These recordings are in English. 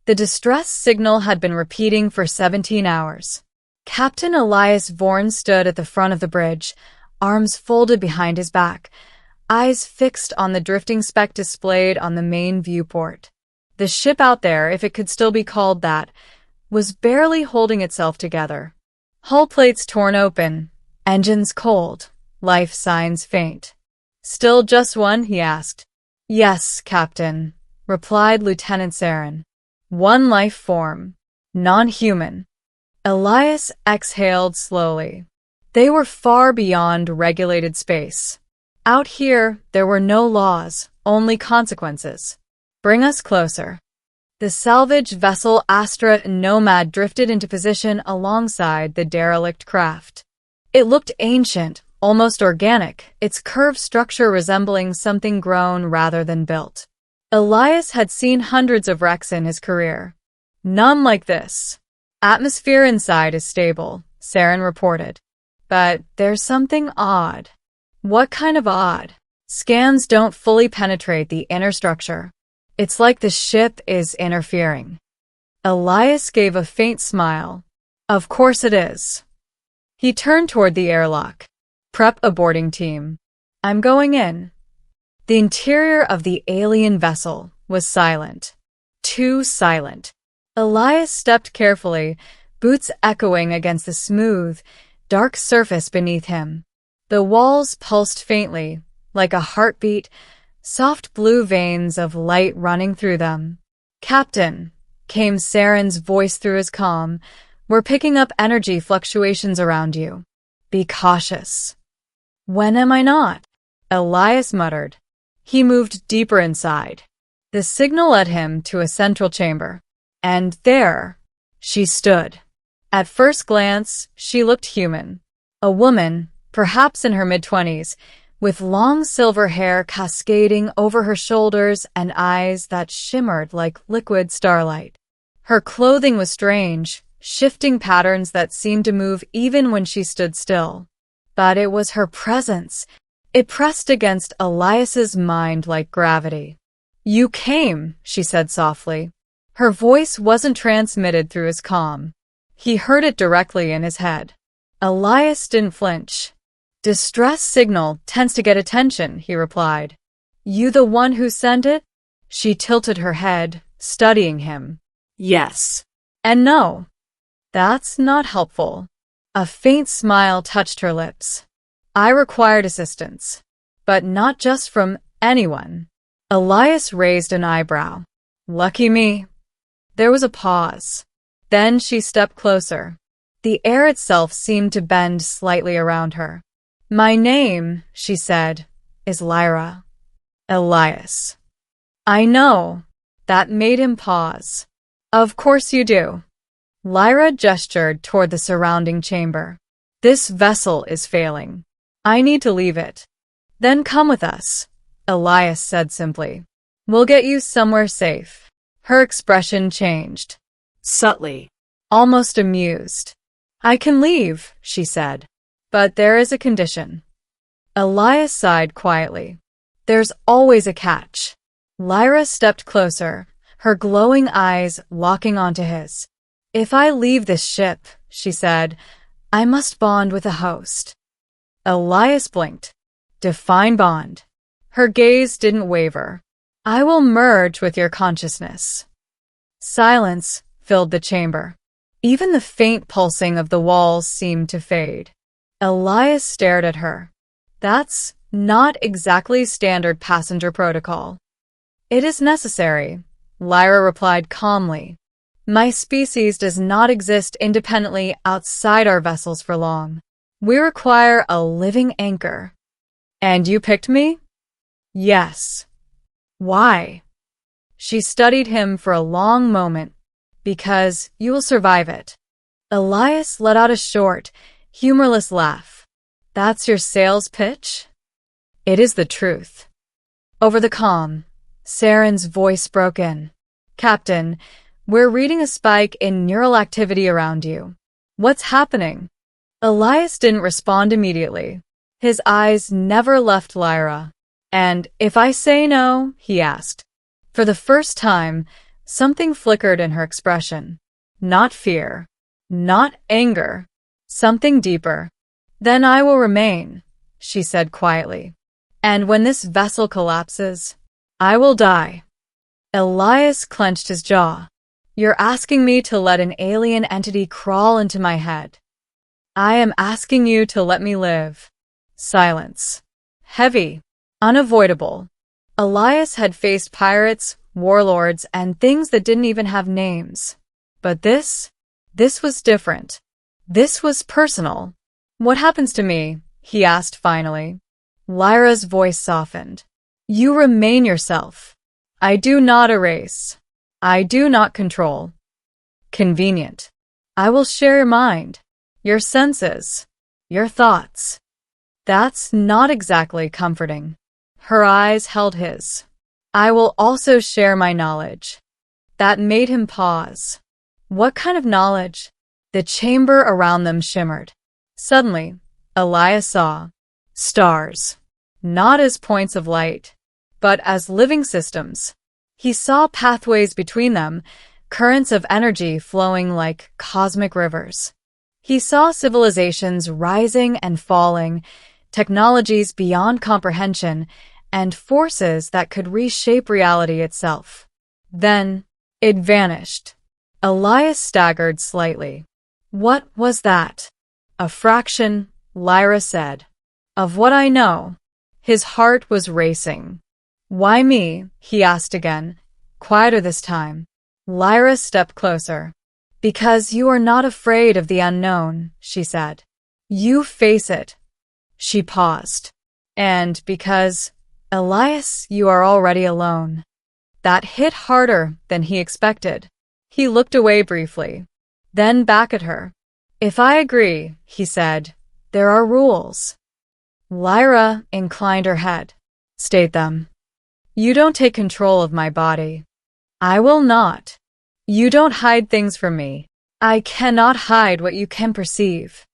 The distress signal had been repeating for 17 hours. Captain Elias Vorn stood at the front of the bridge, arms folded behind his back, eyes fixed on the drifting speck displayed on the main viewport. The ship out there, if it could still be called that, was barely holding itself together. Hull plates torn open, engines cold, life signs faint. "Still just one?" he asked. "Yes, Captain," replied Lieutenant Saren. "One life form. Non-human." Elias exhaled slowly. They were far beyond regulated space. Out here, there were no laws, only consequences. "Bring us closer." The salvage vessel Astra Nomad drifted into position alongside the derelict craft. It looked ancient, almost organic, its curved structure resembling something grown rather than built. Elias had seen hundreds of wrecks in his career. None like this. "Atmosphere inside is stable," Saren reported. "But there's something odd." "What kind of odd?" "Scans don't fully penetrate the inner structure. It's like the ship is interfering." Elias gave a faint smile. "Of course it is." He turned toward the airlock. "Prep a boarding team. I'm going in." The interior of the alien vessel was silent. Too silent. Elias stepped carefully, boots echoing against the smooth, dark surface beneath him. The walls pulsed faintly, like a heartbeat, soft blue veins of light running through them. "Captain," came Saren's voice through his comm, "we're picking up energy fluctuations around you. Be cautious." "When am I not?" Elias muttered. He moved deeper inside. The signal led him to a central chamber. And there, she stood. At first glance, she looked human. A woman, perhaps in her mid-20s, with long silver hair cascading over her shoulders and eyes that shimmered like liquid starlight. Her clothing was strange, shifting patterns that seemed to move even when she stood still. But it was her presence. It pressed against Elias's mind like gravity. "You came," she said softly. Her voice wasn't transmitted through his comm. He heard it directly in his head. Elias didn't flinch. "Distress signal tends to get attention," he replied. "You the one who sent it?" She tilted her head, studying him. "Yes. And no." "That's not helpful." A faint smile touched her lips. "I required assistance. But not just from anyone." Elias raised an eyebrow. "Lucky me." There was a pause. Then she stepped closer. The air itself seemed to bend slightly around her. "My name," she said, "is Lyra." "Elias." "I know." That made him pause. "Of course you do." Lyra gestured toward the surrounding chamber. "This vessel is failing. I need to leave it." "Then come with us," Elias said simply. "We'll get you somewhere safe." Her expression changed. Subtly. Almost amused. "I can leave," she said. "But there is a condition." Elias sighed quietly. "There's always a catch." Lyra stepped closer, her glowing eyes locking onto his. "If I leave this ship," she said, "I must bond with a host." Elias blinked. "Define bond." Her gaze didn't waver. "I will merge with your consciousness." Silence filled the chamber. Even the faint pulsing of the walls seemed to fade. Elias stared at her. "That's not exactly standard passenger protocol." "It is necessary," Lyra replied calmly. "My species does not exist independently outside our vessels for long. We require a living anchor." "And you picked me?" "Yes." "Why?" She studied him for a long moment. "Because you will survive it." Elias let out a short, humorless laugh. "That's your sales pitch?" "It is the truth." Over the comm, Saren's voice broke in. "Captain, we're reading a spike in neural activity around you. What's happening?" Elias didn't respond immediately. His eyes never left Lyra. "And if I say no?" he asked. For the first time, Something flickered in her expression. Not fear. Not anger. Something deeper. Then I will remain, she said quietly. And when this vessel collapses, I will die. Elias clenched his jaw. You're asking me to let an alien entity crawl into my head. I am asking you to let me live. Silence. Heavy. Unavoidable. Elias had faced pirates, warlords, and things that didn't even have names. But this was different. This was personal. What happens to me? He asked finally. Lyra's voice softened. You remain yourself. I do not erase. I do not control. Convenient. I will share your mind, your senses, your thoughts. That's not exactly comforting. Her eyes held his. I will also share my knowledge. That made him pause. What kind of knowledge? The chamber around them shimmered. Suddenly, Elias saw stars, not as points of light, but as living systems. He saw pathways between them, currents of energy flowing like cosmic rivers. He saw civilizations rising and falling, technologies beyond comprehension, and forces that could reshape reality itself. Then, it vanished. Elias staggered slightly. What was that? A fraction, Lyra said, of what I know. His heart was racing. Why me? He asked again, quieter this time. Lyra stepped closer. Because you are not afraid of the unknown, she said. You face it. She paused. And because, Elias, you are already alone. That hit harder than he expected. He looked away briefly, then back at her. If I agree, he said, there are rules. Lyra inclined her head. State them. You don't take control of my body. I will not. You don't hide things from me. I cannot hide what you can perceive.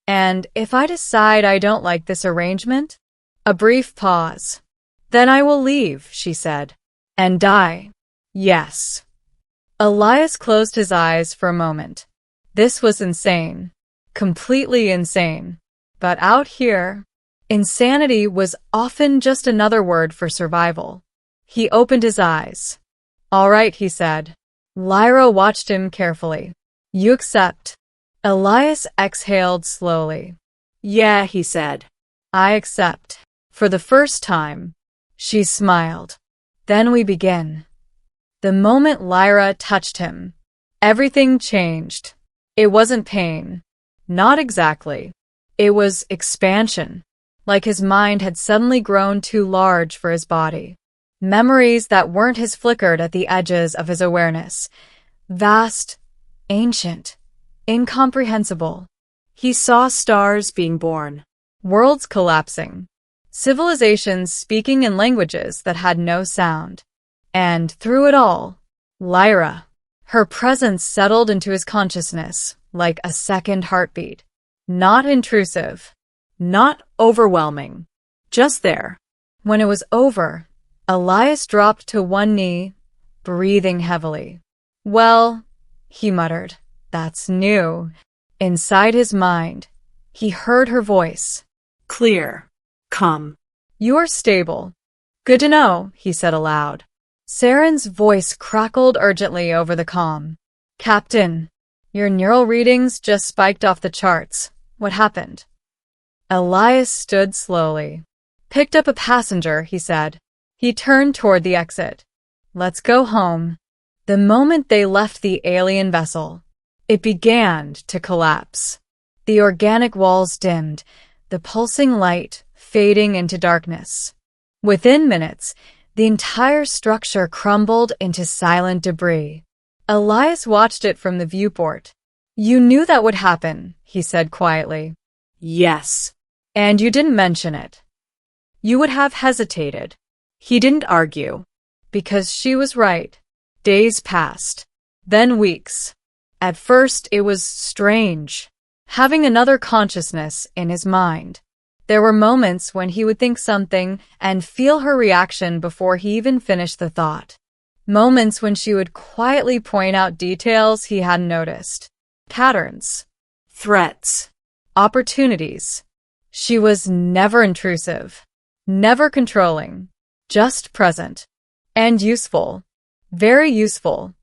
And if I decide I don't like this arrangement? A brief pause. Then I will leave, she said. And die. Yes. Elias closed his eyes for a moment. This was insane. Completely insane. But out here, insanity was often just another word for survival. He opened his eyes. All right, he said. Lyra watched him carefully. You accept. Elias exhaled slowly. Yeah, he said. I accept. For the first time. She smiled. Then we begin. The moment Lyra touched him, everything changed. It wasn't pain. Not exactly. It was expansion. Like his mind had suddenly grown too large for his body. Memories that weren't his flickered at the edges of his awareness. Vast, ancient, incomprehensible. He saw stars being born, worlds collapsing, civilizations speaking in languages that had no sound. And through it all, Lyra. Her presence settled into his consciousness like a second heartbeat. Not intrusive. Not overwhelming. Just there. When it was over, Elias dropped to one knee, breathing heavily. Well, he muttered, that's new. Inside his mind, he heard her voice. Clear. Come. You're stable. Good to know, he said aloud. Saren's voice crackled urgently over the comm. Captain, your neural readings just spiked off the charts. What happened? Elias stood slowly. Picked up a passenger, he said. He turned toward the exit. Let's go home. The moment they left the alien vessel, it began to collapse. The organic walls dimmed, the pulsing light fading into darkness. Within minutes, the entire structure crumbled into silent debris. Elias watched it from the viewport. You knew that would happen, he said quietly. Yes. And you didn't mention it. You would have hesitated. He didn't argue. Because she was right. Days passed. Then weeks. At first, it was strange. Having another consciousness in his mind. There were moments when he would think something and feel her reaction before he even finished the thought. Moments when she would quietly point out details he hadn't noticed. Patterns. Threats. Opportunities. She was never intrusive. Never controlling. Just present. And useful. Very useful.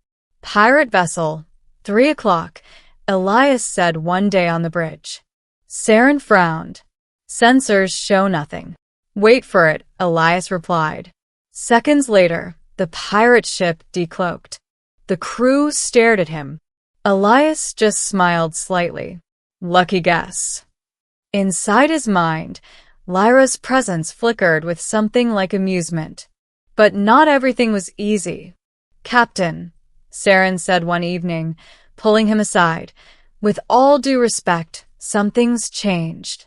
Pirate vessel. 3 o'clock, Elias said one day on the bridge. Saren frowned. Sensors show nothing. Wait for it, Elias replied. Seconds later, the pirate ship decloaked. The crew stared at him. Elias just smiled slightly. Lucky guess. Inside his mind, Lyra's presence flickered with something like amusement. But not everything was easy. Captain, Saren said one evening, pulling him aside, with all due respect, something's changed.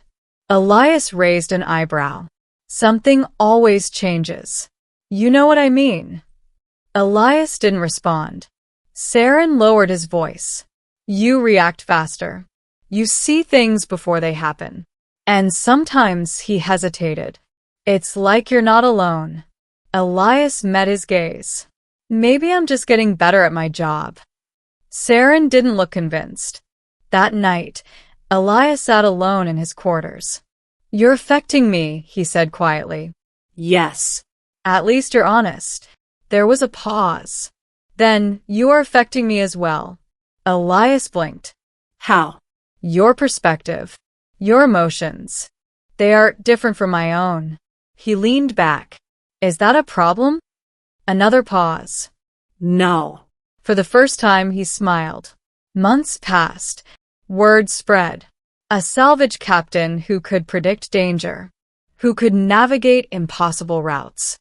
Elias raised an eyebrow. Something always changes. You know what I mean. Elias didn't respond. Saren lowered his voice. You react faster. You see things before they happen. And sometimes he hesitated. It's like you're not alone. Elias met his gaze. Maybe I'm just getting better at my job. Saren didn't look convinced. That night, Elias sat alone in his quarters. You're affecting me, he said quietly. Yes. At least you're honest. There was a pause. Then, you are affecting me as well. Elias blinked. How? Your perspective. Your emotions. They are different from my own. He leaned back. Is that a problem? Another pause. No. For the first time, he smiled. Months passed. Word spread. A salvage captain who could predict danger. Who could navigate impossible routes.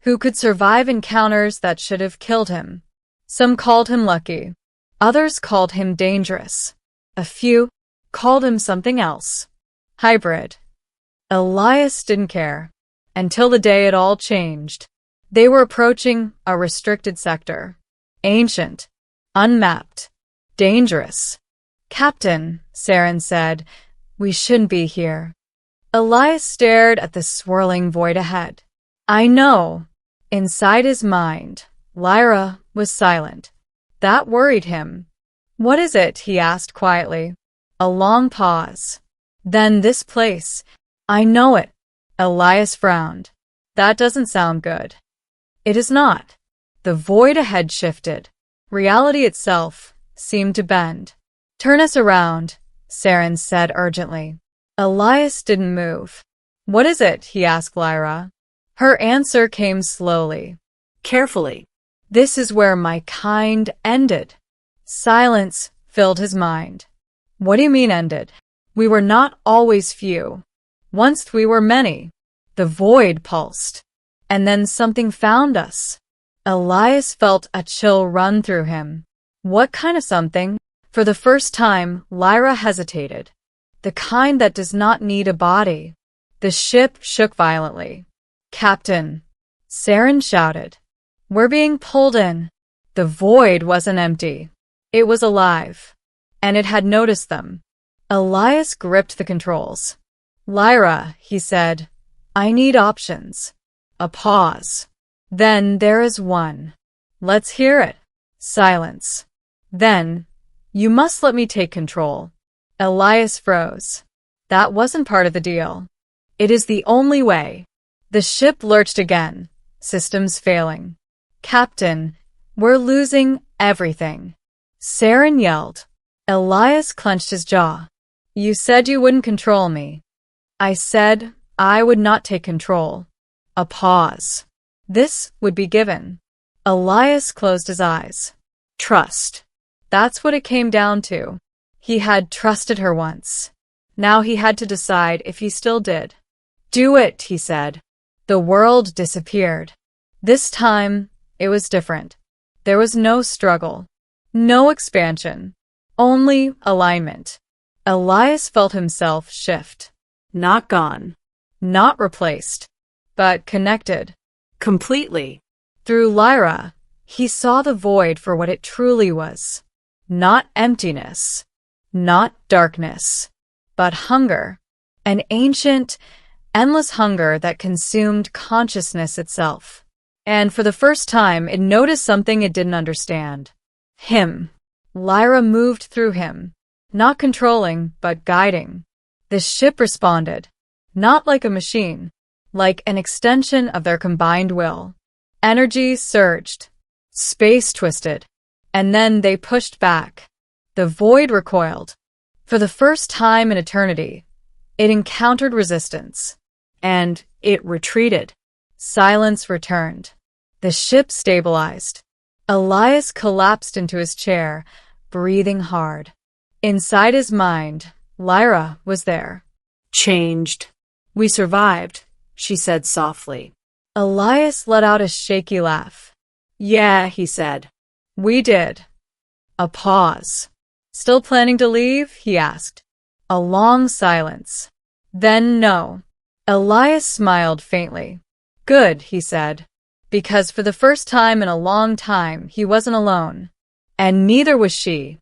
Who could survive encounters that should have killed him. Some called him lucky. Others called him dangerous. A few called him something else. Hybrid. Elias didn't care. Until the day it all changed. They were approaching a restricted sector. Ancient. Unmapped. Dangerous. Captain, Saren said, we shouldn't be here. Elias stared at the swirling void ahead. I know. Inside his mind, Lyra was silent. That worried him. What is it? He asked quietly. A long pause. Then this place. I know it. Elias frowned. That doesn't sound good. It is not. The void ahead shifted. Reality itself seemed to bend. Turn us around, Saren said urgently. Elias didn't move. What is it? He asked Lyra. Her answer came slowly. Carefully. This is where my kind ended. Silence filled his mind. What do you mean ended? We were not always few. Once we were many. The void pulsed. And then something found us. Elias felt a chill run through him. What kind of something? For the first time, Lyra hesitated. The kind that does not need a body. The ship shook violently. Captain, Saren shouted. We're being pulled in. The void wasn't empty. It was alive. And it had noticed them. Elias gripped the controls. Lyra, he said, I need options. A pause. Then there is one. Let's hear it. Silence. Then, you must let me take control. Elias froze. That wasn't part of the deal. It is the only way. The ship lurched again. Systems failing. Captain, we're losing everything. Saren yelled. Elias clenched his jaw. You said you wouldn't control me. I said I would not take control. A pause. This would be given. Elias closed his eyes. Trust. That's what it came down to. He had trusted her once. Now he had to decide if he still did. Do it, he said. The world disappeared. This time, it was different. There was no struggle. No expansion. Only alignment. Elias felt himself shift. Not gone. Not replaced. But connected. Completely. Through Lyra, he saw the void for what it truly was. Not emptiness. Not darkness. But hunger. An ancient, endless hunger that consumed consciousness itself. And for the first time, it noticed something it didn't understand. Him. Lyra moved through him, not controlling, but guiding. The ship responded, not like a machine, like an extension of their combined will. Energy surged. Space twisted. And then they pushed back. The void recoiled. For the first time in eternity, it encountered resistance. And it retreated. Silence returned. The ship stabilized. Elias collapsed into his chair, breathing hard. Inside his mind, Lyra was there. Changed. We survived, she said softly. Elias let out a shaky laugh. Yeah, he said. We did. A pause. Still planning to leave? He asked. A long silence. Then no. Elias smiled faintly. Good, he said. Because for the first time in a long time, he wasn't alone. And neither was she.